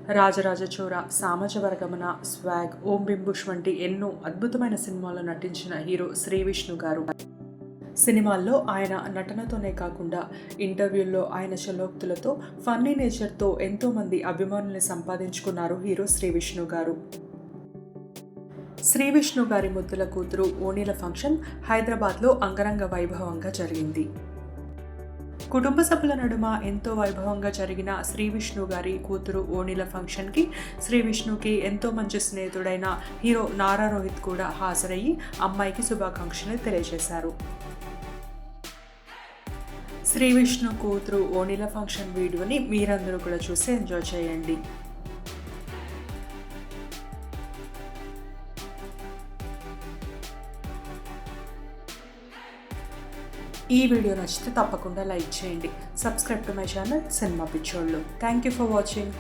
రాజరాజ చోర, సామజవర్గమన, స్వాగ్, ఓం బింబుష్ వంటి ఎన్నో అద్భుతమైన సినిమాల్లో నటించిన హీరో శ్రీ విష్ణు గారు. సినిమాల్లో ఆయన నటనతోనే కాకుండా ఇంటర్వ్యూల్లో ఆయన చలోక్తులతో, ఫన్నీ నేచర్తో ఎంతోమంది అభిమానుల్ని సంపాదించుకున్నారు హీరో శ్రీ విష్ణు గారు. శ్రీ విష్ణు గారి ముద్దుల కూతురు ఓణీల ఫంక్షన్ హైదరాబాద్లో అంగరంగ వైభవంగా జరిగింది. కుటుంబ సభ్యుల నడుమ ఎంతో వైభవంగా జరిగిన శ్రీ విష్ణు గారి కూతురు ఓణీల ఫంక్షన్కి శ్రీ విష్ణుకి ఎంతో మంచి స్నేహితుడైన హీరో నారా రోహిత్ కూడా హాజరయ్యి అమ్మాయికి శుభాకాంక్షలు తెలియజేశారు. శ్రీ విష్ణు కూతురు ఓణీల ఫంక్షన్ వీడియోని మీరందరూ కూడా చూసి ఎంజాయ్ చేయండి. ఈ వీడియో నచ్చితే తప్పకుండా లైక్ చేయండి. Subscribe to my channel cinema Picchollu. Thank you for watching.